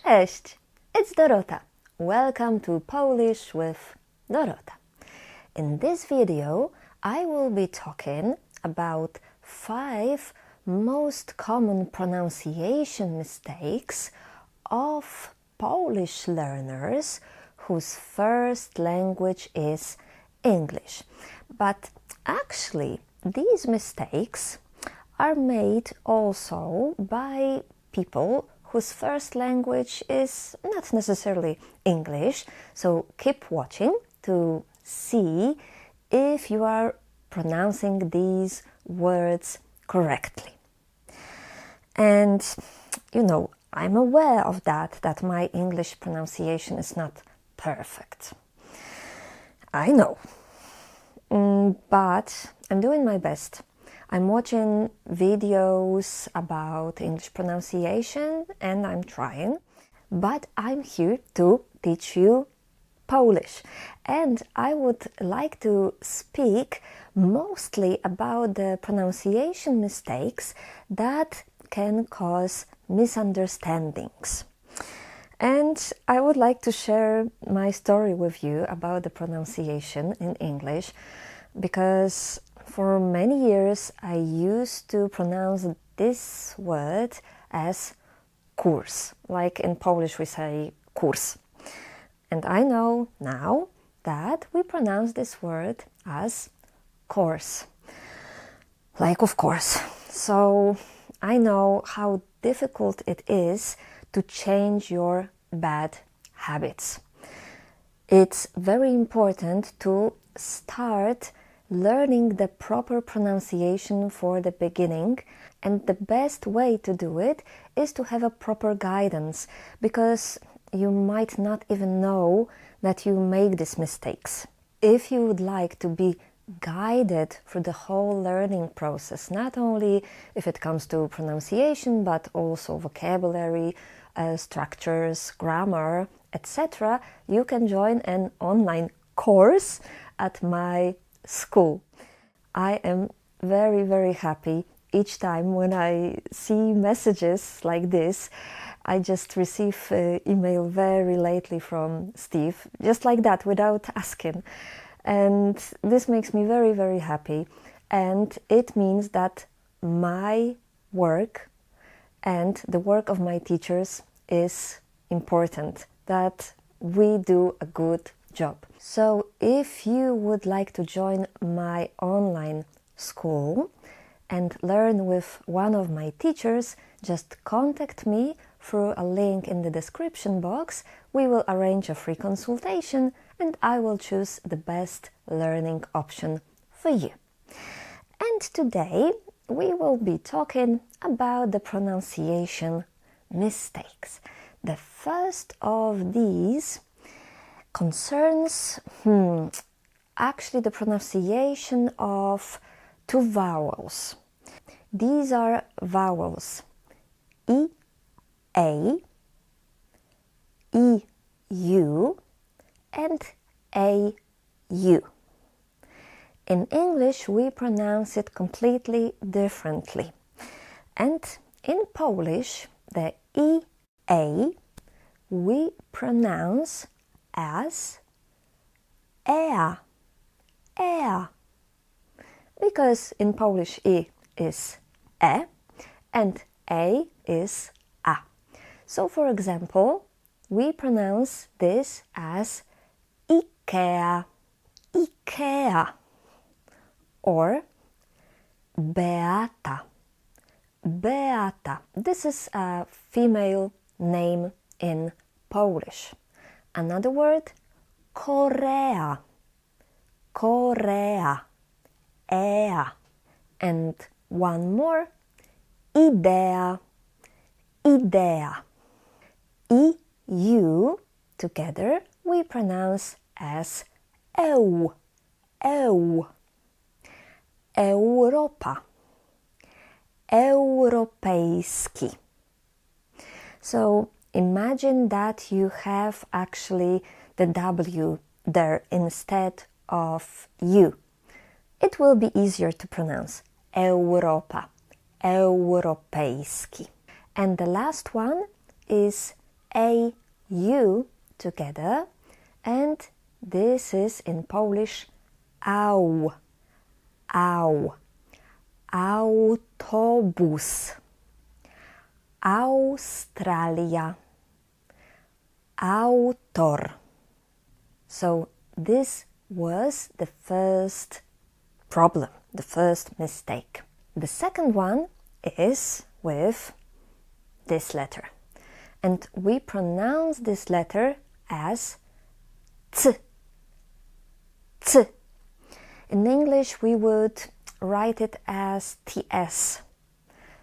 Cześć! It's Dorota. Welcome to Polish with Dorota. In this video, I will be talking about 5 most common pronunciation mistakes of Polish learners whose first language is English. But actually, these mistakes are made also by people whose first language is not necessarily English, so keep watching to see if you are pronouncing these words correctly. And you know, I'm aware of that my English pronunciation is not perfect. I know, but I'm doing my best. I'm watching videos about English pronunciation and I'm trying, but I'm here to teach you Polish. And I would like to speak mostly about the pronunciation mistakes that can cause misunderstandings. And I would like to share my story with you about the pronunciation in English, because for many years I used to pronounce this word as kurs, like in Polish we say kurs. And I know now that we pronounce this word as course, like of course. So I know how difficult it is to change your bad habits. It's very important to start learning the proper pronunciation for the beginning, and the best way to do it is to have a proper guidance, because you might not even know that you make these mistakes. If you would like to be guided through the whole learning process, not only if it comes to pronunciation, but also vocabulary, structures, grammar, etc., you can join an online course at my school. I am very, very happy each time when I see messages like this. I just receive email very lately from Steve, just like that, without asking. And this makes me very, very happy. And it means that my work and the work of my teachers is important, that we do a good job. So if you would like to join my online school and learn with one of my teachers, just contact me through a link in the description box. We will arrange a free consultation and I will choose the best learning option for you. And today we will be talking about the pronunciation mistakes. The first of these concerns actually the pronunciation of 2 vowels. These are vowels I, A, I, U, and A, U. In English, we pronounce it completely differently. And in Polish, the I, A, we pronounce as ea, ea. Because in Polish I is e and a is a. So for example, we pronounce this as IKEA, IKEA, or Beata, Beata. This is a female name in Polish. Another word, Korea, Korea, ea. And one more, idea, idea. I, U together we pronounce as eu, eu. Europa, europejski. So imagine that you have actually the W there instead of U. It will be easier to pronounce Europa, europejski. And the last one is A-U together, and this is in Polish au, au, autobus, Australia, autor. So this was the first problem, the first mistake. The second one is with this letter. And we pronounce this letter as t, t. In English, we would write it as ts.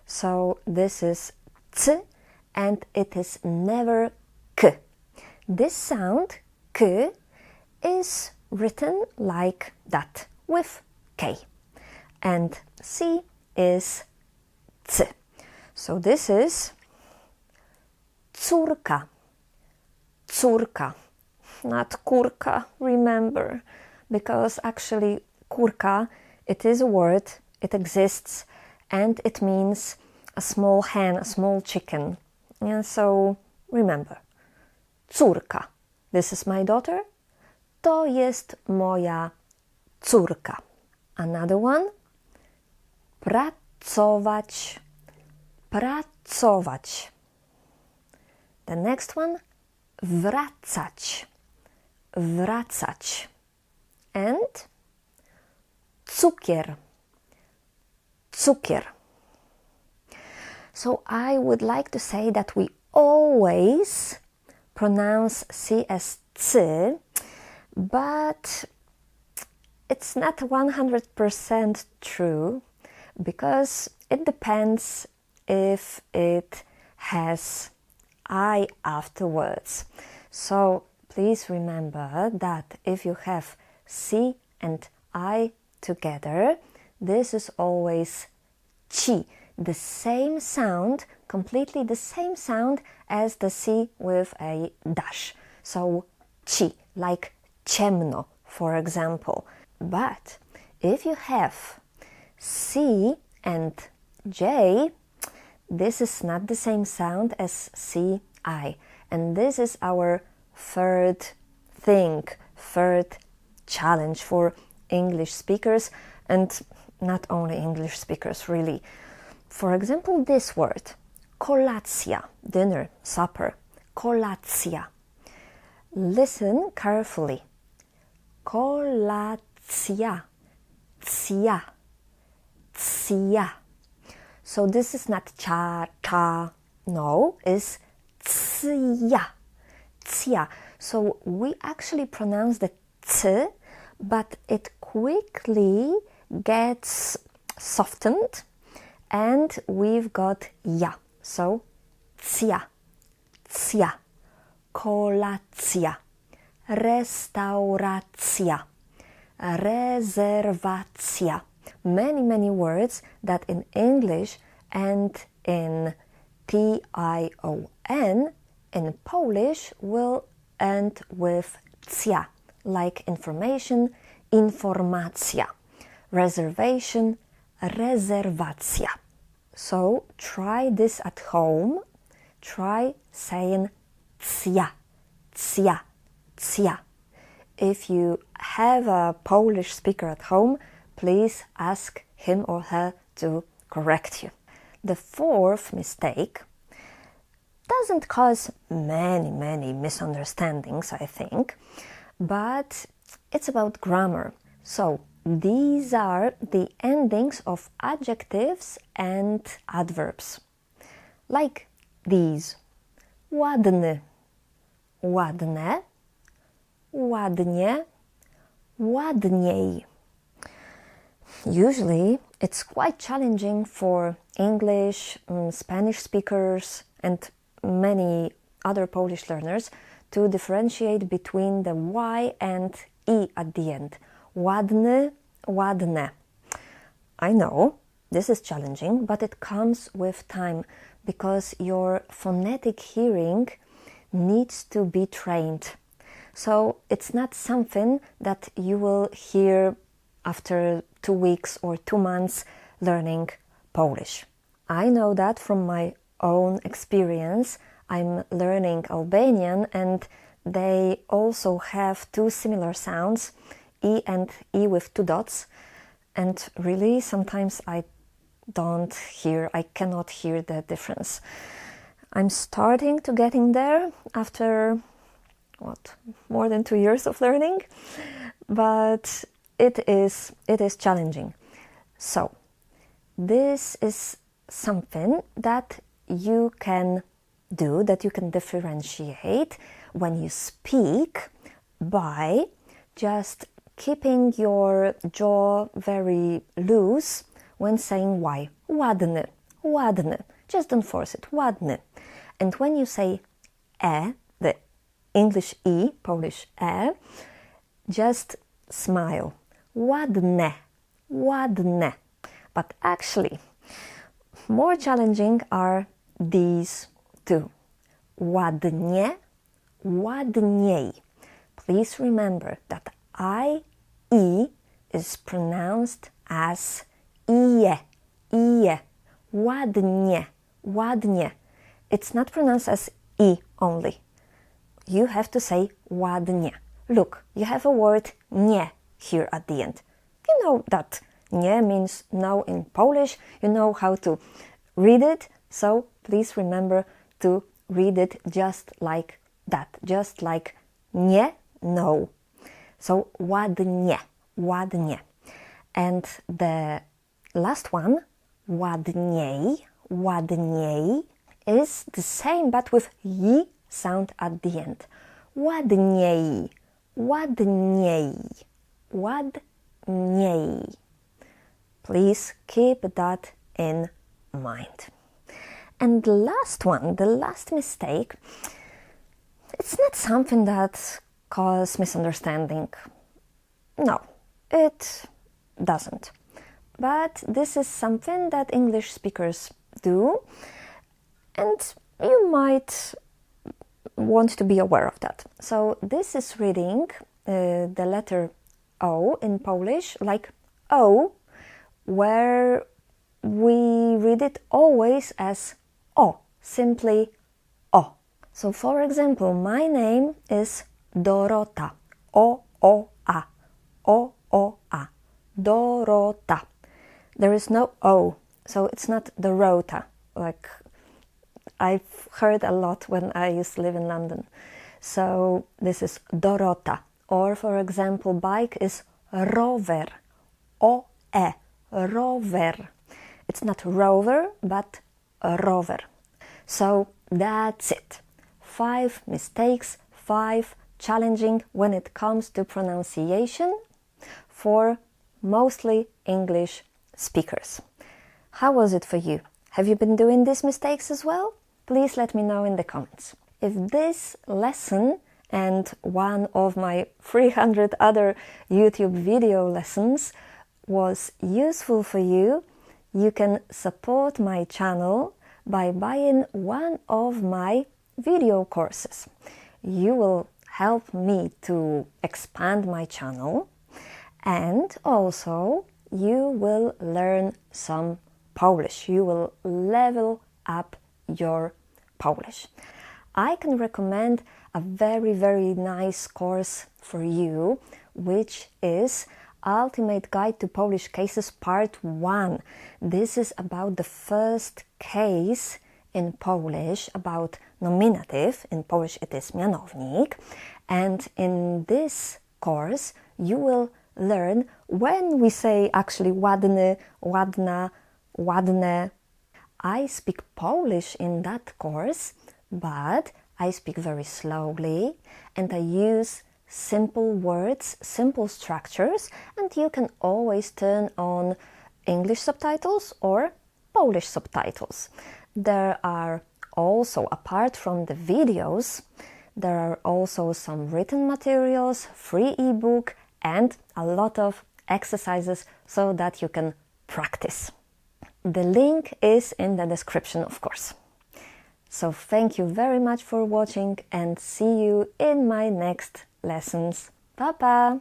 So this is t, and it is never k. This sound, k, is written like that, with k. And c is c. So this is córka, córka, not kurka, remember, because actually kurka, it is a word, it exists, and it means a small hen, a small chicken. And so remember, córka, this is my daughter, to jest moja córka. Another one, pracować, pracować. The next one, wracać, wracać. And cukier, cukier. So I would like to say that we always pronounce C as C, but it's not 100% true, because it depends if it has I afterwards. So please remember that if you have C and I together, this is always chi, the same sound, completely the same sound as the C with a dash. So chi, like ciemno, for example. But if you have C and J, this is not the same sound as C-I. And this is our third thing, third challenge for English speakers, and not only English speakers, really. For example, this word, kolacja, dinner, supper, kolacja. Listen carefully. Kolacja, cja, cja. So this is not cha, cha, no, it's cja, cja. So we actually pronounce the t, but it quickly gets softened, and we've got ja. So cja, cja, kolacja, restauracja, rezerwacja. Many words that in English and in T-I-O-N, in Polish will end with cia, like information, informacja, reservation, rezerwacja. So try this at home. Try saying cia, cia, cia. If you have a Polish speaker at home, please ask him or her to correct you. The fourth mistake doesn't cause many misunderstandings, I think, but it's about grammar. So these are the endings of adjectives and adverbs. Like these. Ładny, ładne, ładnie, ładniej. Usually, it's quite challenging for English, Spanish speakers, and many other Polish learners to differentiate between the Y and E at the end. Ładny, ładne. I know this is challenging, but it comes with time, because your phonetic hearing needs to be trained. So it's not something that you will hear after 2 weeks or 2 months learning Polish. I know that from my own experience. I'm learning Albanian, and they also have two similar sounds, E and E with two dots. And really, sometimes I cannot hear the difference. I'm starting to getting there after, more than 2 years of learning, but it is challenging. So, this is something that you can do, that you can differentiate when you speak by just keeping your jaw very loose when saying Y. Ładny, ładny. Just don't force it. Ładny. And when you say the English E, Polish just smile. Ładne, ładne. But actually, more challenging are these two. Ładnie, ładniej. Please remember that I-E is pronounced as IE, IE. Ładnie, ładnie. It's not pronounced as I only. You have to say ładnie. Look, you have a word nie here at the end. You know that nie means no in Polish. You know how to read it. So please remember to read it just like that. Just like nie, no. So ładnie, ładnie. And the last one, ładniej, ładniej, is the same but with y sound at the end. Ładniej, ładniej, ładniej. Please keep that in mind. And the last one, the last mistake, it's not something that causes misunderstanding. No, it doesn't. But this is something that English speakers do, and you might want to be aware of that. So this is reading the letter O in Polish like O, where we read it always as O, simply O. So for example, my name is Dorota, O-O-A, O-O-A, Dorota. There is no O, so it's not Dorota, like I've heard a lot when I used to live in London. So this is Dorota. Or for example, bike is rower, O-E, rower. It's not rover, but rower. So that's it. 5 mistakes, 5 challenging when it comes to pronunciation for mostly English speakers. How was it for you? Have you been doing these mistakes as well? Please let me know in the comments. If this lesson and one of my 300 other YouTube video lessons was useful for you, you can support my channel by buying one of my video courses. You will help me to expand my channel, and also you will learn some Polish. You will level up your Polish. I can recommend a very, very nice course for you, which is Ultimate Guide to Polish Cases Part 1. This is about the first case in Polish, about nominative. In Polish it is mianownik. And in this course you will learn when we say actually ładny, ładna, ładne. I speak Polish in that course, but I speak very slowly and I use simple words, simple structures, and you can always turn on English subtitles or Polish subtitles. There are also, apart from the videos, there are also some written materials, free ebook, and a lot of exercises so that you can practice. The link is in the description, of course. So thank you very much for watching and see you in my next lessons. Pa pa!